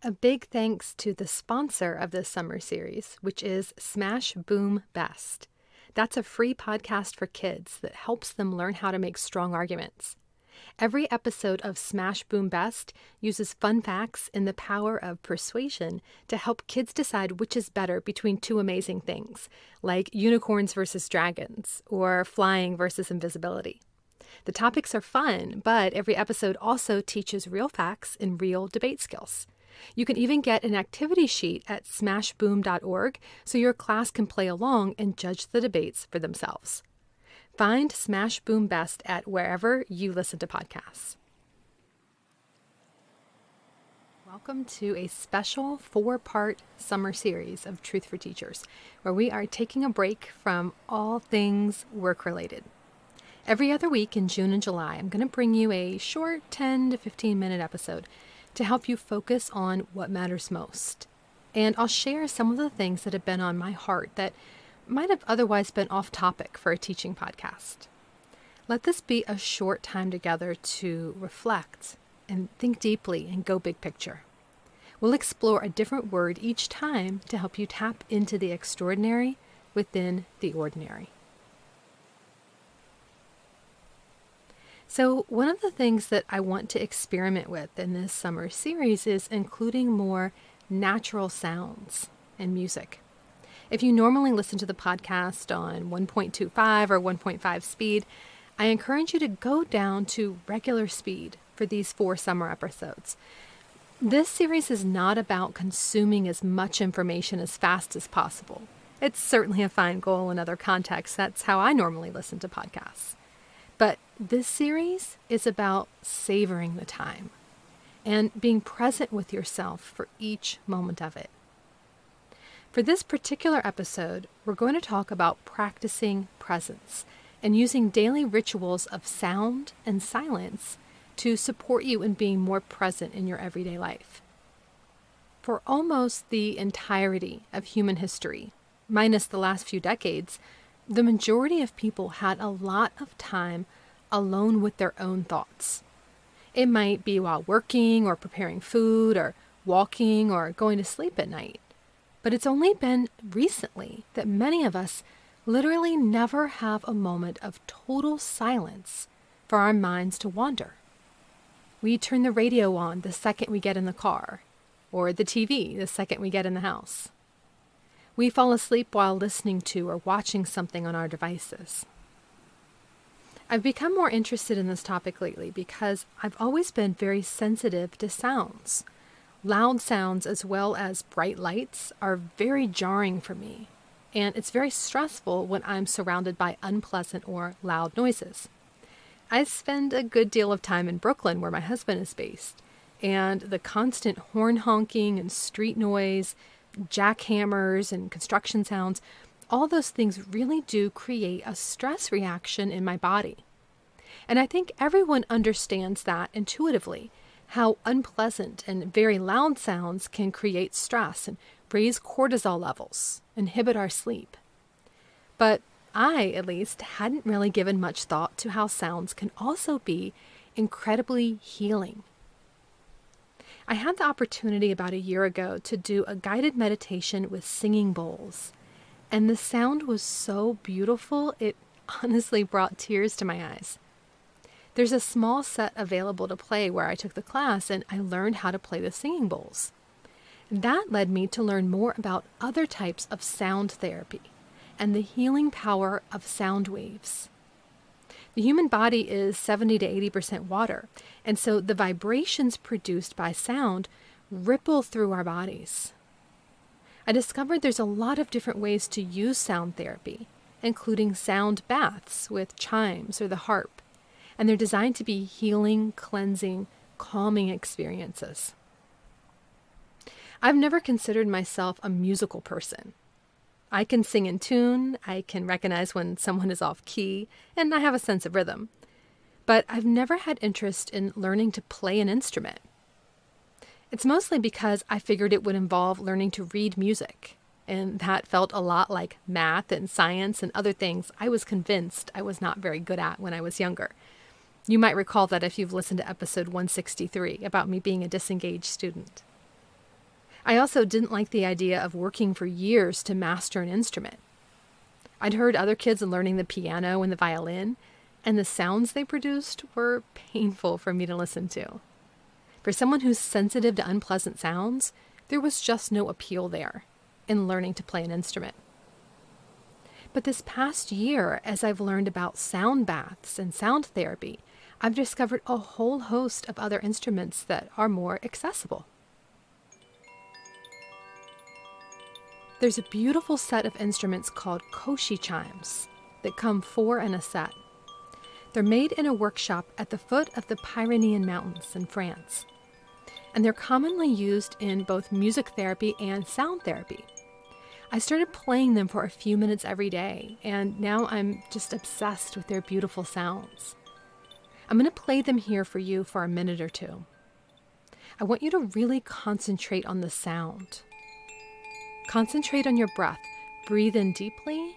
A big thanks to the sponsor of this summer series, which is Smash Boom Best. That's a free podcast for kids that helps them learn how to make strong arguments. Every episode of Smash Boom Best uses fun facts and the power of persuasion to help kids decide which is better between two amazing things, like unicorns versus dragons, or flying versus invisibility. The topics are fun, but every episode also teaches real facts and real debate skills. You can even get an activity sheet at smashboom.org so your class can play along and judge the debates for themselves. Find Smash Boom Best at wherever you listen to podcasts. Welcome to a special 4-part summer series of Truth for Teachers, where we are taking a break from all things work-related. Every other week in June and July, I'm going to bring you a short 10 to 15-minute episode to help you focus on what matters most. And I'll share some of the things that have been on my heart that might have otherwise been off topic for a teaching podcast. Let this be a short time together to reflect and think deeply and go big picture. We'll explore a different word each time to help you tap into the extraordinary within the ordinary. So one of the things that I want to experiment with in this summer series is including more natural sounds and music. If you normally listen to the podcast on 1.25 or 1.5 speed, I encourage you to go down to regular speed for these 4 summer episodes. This series is not about consuming as much information as fast as possible. It's certainly a fine goal in other contexts. That's how I normally listen to podcasts. But this series is about savoring the time and being present with yourself for each moment of it. For this particular episode, we're going to talk about practicing presence and using daily rituals of sound and silence to support you in being more present in your everyday life. For almost the entirety of human history, minus the last few decades, the majority of people had a lot of time alone with their own thoughts. It might be while working or preparing food or walking or going to sleep at night. But it's only been recently that many of us literally never have a moment of total silence for our minds to wander. We turn the radio on the second we get in the car, or the TV the second we get in the house. We fall asleep while listening to or watching something on our devices. I've become more interested in this topic lately because I've always been very sensitive to sounds. Loud sounds as well as bright lights are very jarring for me, and it's very stressful when I'm surrounded by unpleasant or loud noises. I spend a good deal of time in Brooklyn, where my husband is based, and the constant horn honking and street noise, jackhammers and construction sounds, all those things really do create a stress reaction in my body. And I think everyone understands that intuitively, how unpleasant and very loud sounds can create stress and raise cortisol levels, inhibit our sleep. But I, at least, hadn't really given much thought to how sounds can also be incredibly healing. I had the opportunity about a year ago to do a guided meditation with singing bowls, and the sound was so beautiful it honestly brought tears to my eyes. There's a small set available to play where I took the class, and I learned how to play the singing bowls. That led me to learn more about other types of sound therapy and the healing power of sound waves. The human body is 70 to 80% water, and so the vibrations produced by sound ripple through our bodies. I discovered there's a lot of different ways to use sound therapy, including sound baths with chimes or the harp, and they're designed to be healing, cleansing, calming experiences. I've never considered myself a musical person. I can sing in tune, I can recognize when someone is off key, and I have a sense of rhythm. But I've never had interest in learning to play an instrument. It's mostly because I figured it would involve learning to read music, and that felt a lot like math and science and other things I was convinced I was not very good at when I was younger. You might recall that if you've listened to episode 163 about me being a disengaged student. I also didn't like the idea of working for years to master an instrument. I'd heard other kids learning the piano and the violin, and the sounds they produced were painful for me to listen to. For someone who's sensitive to unpleasant sounds, there was just no appeal there in learning to play an instrument. But this past year, as I've learned about sound baths and sound therapy, I've discovered a whole host of other instruments that are more accessible. There's a beautiful set of instruments called koshi chimes that come 4 in a set. They're made in a workshop at the foot of the Pyrenean Mountains in France. And they're commonly used in both music therapy and sound therapy. I started playing them for a few minutes every day, and now I'm just obsessed with their beautiful sounds. I'm going to play them here for you for a minute or two. I want you to really concentrate on the sound. Concentrate on your breath. Breathe in deeply,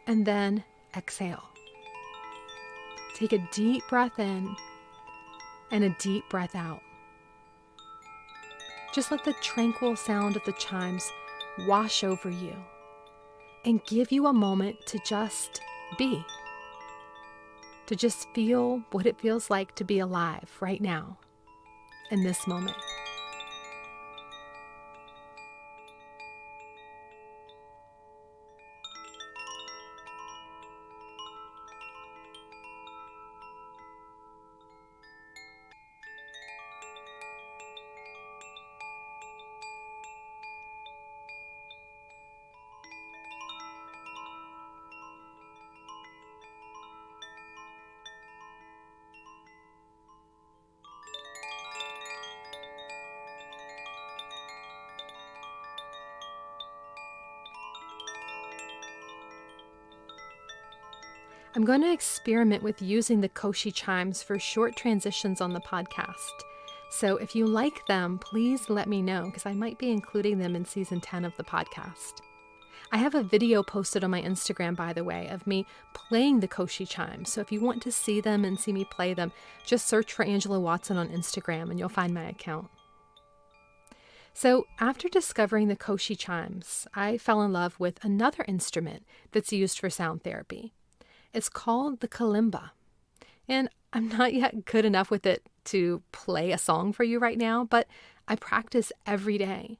and then exhale. Take a deep breath in and a deep breath out. Just let the tranquil sound of the chimes wash over you and give you a moment to just be, to just feel what it feels like to be alive right now, in this moment. I'm going to experiment with using the koshi chimes for short transitions on the podcast. So if you like them, please let me know, because I might be including them in season 10 of the podcast. I have a video posted on my Instagram, by the way, of me playing the koshi chimes. So if you want to see them and see me play them, just search for Angela Watson on Instagram and you'll find my account. So after discovering the koshi chimes, I fell in love with another instrument that's used for sound therapy. It's called the kalimba, and I'm not yet good enough with it to play a song for you right now, but I practice every day,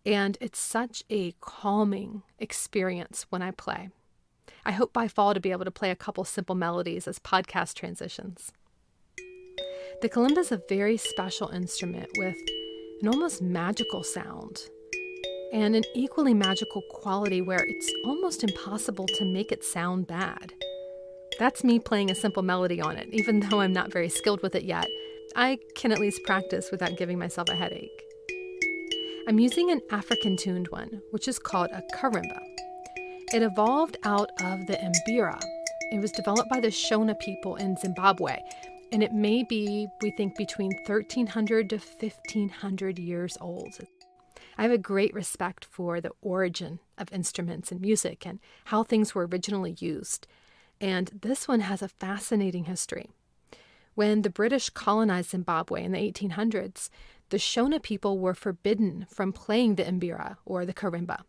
and it's such a calming experience when I play. I hope by fall to be able to play a couple simple melodies as podcast transitions. The kalimba is a very special instrument with an almost magical sound and an equally magical quality where it's almost impossible to make it sound bad. That's me playing a simple melody on it. Even though I'm not very skilled with it yet, I can at least practice without giving myself a headache. I'm using an African-tuned one, which is called a karimba. It evolved out of the mbira. It was developed by the Shona people in Zimbabwe, and it may be, we think, between 1,300 to 1,500 years old. I have a great respect for the origin of instruments and music and how things were originally used. And this one has a fascinating history. When the British colonized Zimbabwe in the 1800s, the Shona people were forbidden from playing the mbira or the karimba.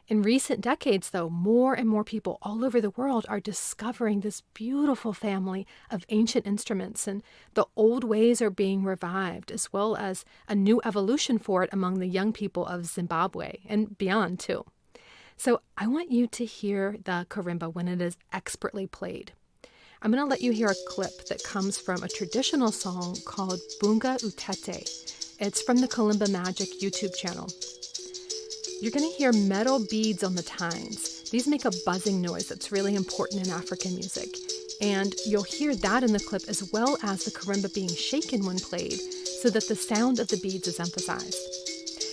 In recent decades, though, more and more people all over the world are discovering this beautiful family of ancient instruments, and the old ways are being revived, as well as a new evolution for it among the young people of Zimbabwe and beyond, too. So I want you to hear the karimba when it is expertly played. I'm going to let you hear a clip that comes from a traditional song called Bunga Utete. It's from the Kalimba Magic YouTube channel. You're going to hear metal beads on the tines. These make a buzzing noise that's really important in African music. And you'll hear that in the clip, as well as the karimba being shaken when played, so that the sound of the beads is emphasized.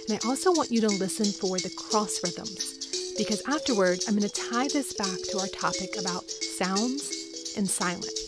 And I also want you to listen for the cross rhythms, because afterward, I'm going to tie this back to our topic about sounds and silence.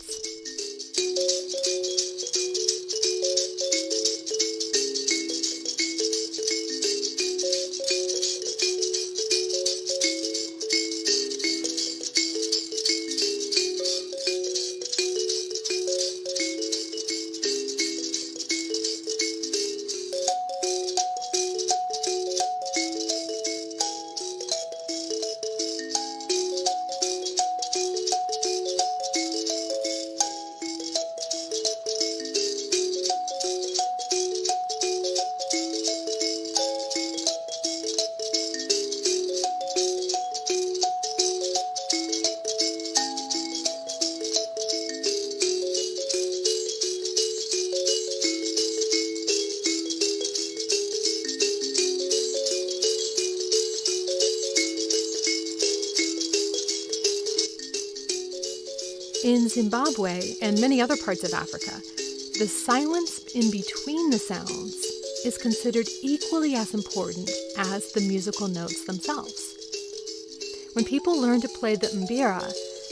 In Zimbabwe and many other parts of Africa, the silence in between the sounds is considered equally as important as the musical notes themselves. When people learn to play the mbira,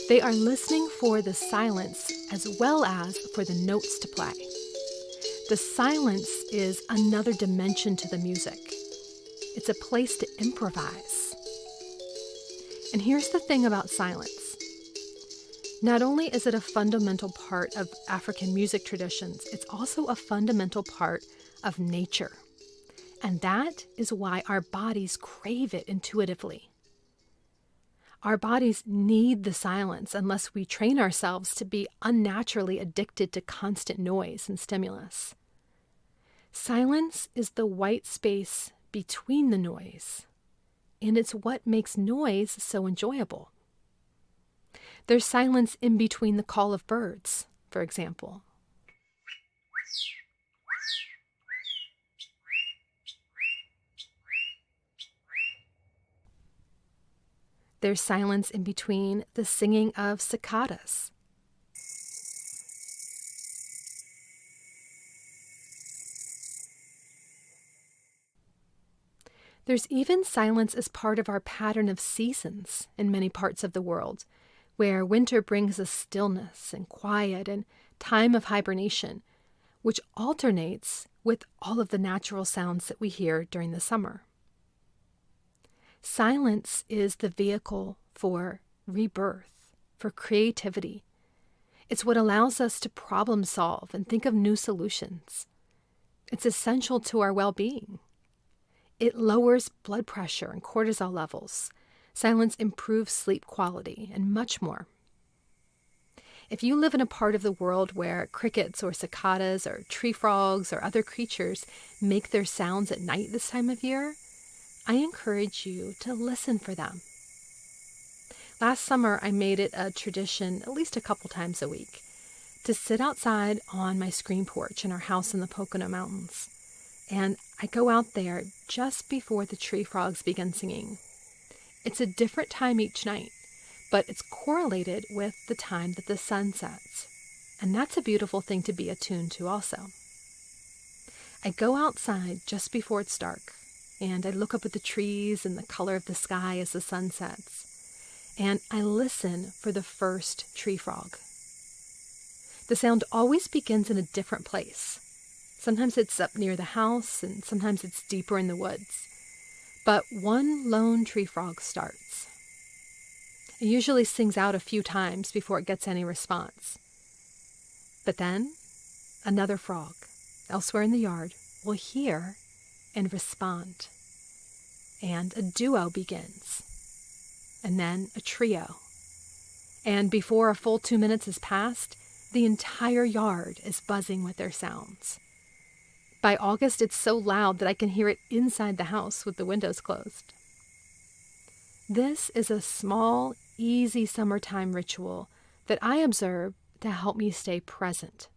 they are listening for the silence as well as for the notes to play. The silence is another dimension to the music. It's a place to improvise. And here's the thing about silence. Not only is it a fundamental part of African music traditions, it's also a fundamental part of nature. And that is why our bodies crave it intuitively. Our bodies need the silence unless we train ourselves to be unnaturally addicted to constant noise and stimulus. Silence is the white space between the noise, and it's what makes noise so enjoyable. There's silence in between the call of birds, for example. There's silence in between the singing of cicadas. There's even silence as part of our pattern of seasons in many parts of the world, where winter brings us stillness and quiet and time of hibernation, which alternates with all of the natural sounds that we hear during the summer. Silence is the vehicle for rebirth, for creativity. It's what allows us to problem solve and think of new solutions. It's essential to our well-being. It lowers blood pressure and cortisol levels. Silence improves sleep quality, and much more. If you live in a part of the world where crickets or cicadas or tree frogs or other creatures make their sounds at night this time of year, I encourage you to listen for them. Last summer, I made it a tradition at least a couple times a week to sit outside on my screen porch in our house in the Pocono Mountains. And I go out there just before the tree frogs begin singing. It's a different time each night, but it's correlated with the time that the sun sets. And that's a beautiful thing to be attuned to also. I go outside just before it's dark, and I look up at the trees and the color of the sky as the sun sets, and I listen for the first tree frog. The sound always begins in a different place. Sometimes it's up near the house, and sometimes it's deeper in the woods. But one lone tree frog starts. It usually sings out a few times before it gets any response. But then, another frog, elsewhere in the yard, will hear and respond. And a duo begins. And then a trio. And before a full 2 minutes has passed, the entire yard is buzzing with their sounds. By August, it's so loud that I can hear it inside the house with the windows closed. This is a small, easy summertime ritual that I observe to help me stay present.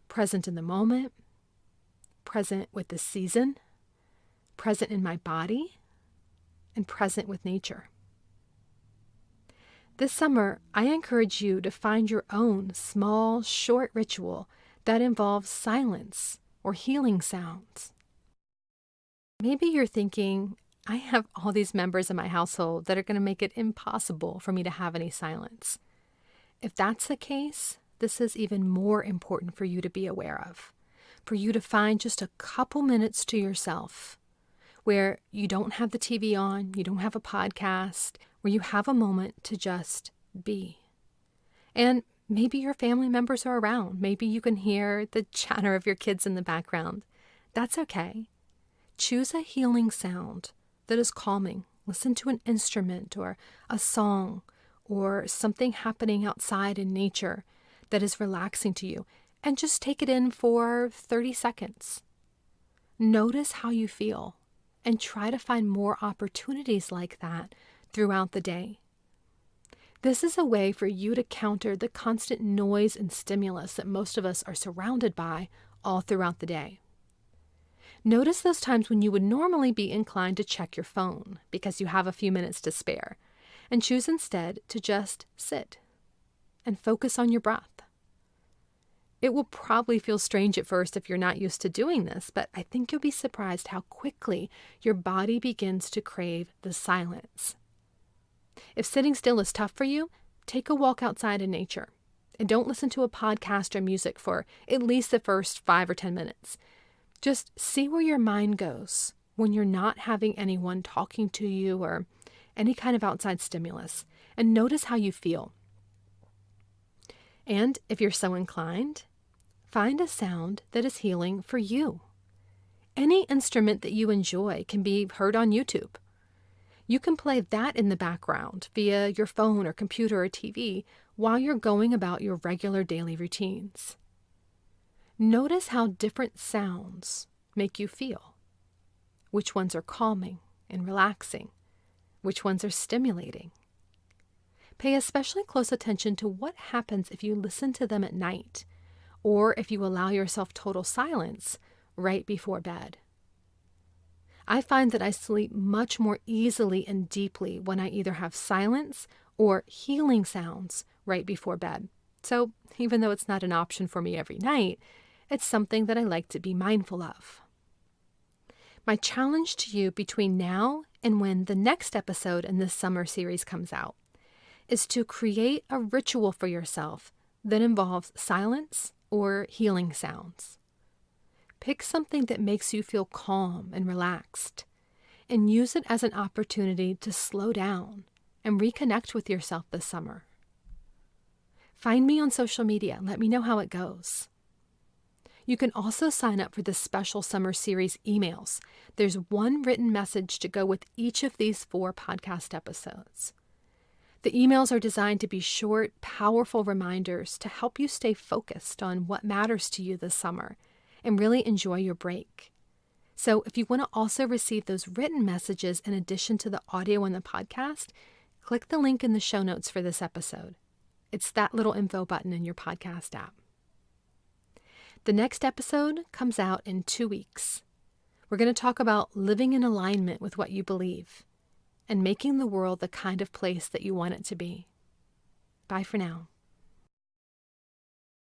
Present in the moment, present with the season, present in my body, and present with nature. This summer, I encourage you to find your own small, short ritual that involves silence or healing sounds. Maybe you're thinking, I have all these members in my household that are going to make it impossible for me to have any silence. If that's the case, this is even more important for you to be aware of, for you to find just a couple minutes to yourself where you don't have the TV on, you don't have a podcast, where you have a moment to just be. And maybe your family members are around. Maybe you can hear the chatter of your kids in the background. That's okay. Choose a healing sound that is calming. Listen to an instrument or a song or something happening outside in nature that is relaxing to you, and just take it in for 30 seconds. Notice how you feel and try to find more opportunities like that throughout the day. This is a way for you to counter the constant noise and stimulus that most of us are surrounded by all throughout the day. Notice those times when you would normally be inclined to check your phone because you have a few minutes to spare, and choose instead to just sit. and focus on your breath. It will probably feel strange at first if you're not used to doing this, but I think you'll be surprised how quickly your body begins to crave the silence. If sitting still is tough for you, take a walk outside in nature. And don't listen to a podcast or music for at least the first 5 or 10 minutes. Just see where your mind goes when you're not having anyone talking to you or any kind of outside stimulus, and notice how you feel. And if you're so inclined, find a sound that is healing for you. Any instrument that you enjoy can be heard on YouTube. You can play that in the background via your phone or computer or TV while you're going about your regular daily routines. Notice how different sounds make you feel. Which ones are calming and relaxing? Which ones are stimulating? Pay especially close attention to what happens if you listen to them at night, or if you allow yourself total silence right before bed. I find that I sleep much more easily and deeply when I either have silence or healing sounds right before bed. So even though it's not an option for me every night, it's something that I like to be mindful of. My challenge to you between now and when the next episode in this summer series comes out is to create a ritual for yourself that involves silence or healing sounds. Pick something that makes you feel calm and relaxed, and use it as an opportunity to slow down and reconnect with yourself this summer. Find me on social media. Let me know how it goes. You can also sign up for the special summer series emails. There's one written message to go with each of these 4 podcast episodes. The emails are designed to be short, powerful reminders to help you stay focused on what matters to you this summer and really enjoy your break. So if you want to also receive those written messages in addition to the audio on the podcast, click the link in the show notes for this episode. It's that little info button in your podcast app. The next episode comes out in 2 weeks. We're going to talk about living in alignment with what you believe and making the world the kind of place that you want it to be. Bye for now.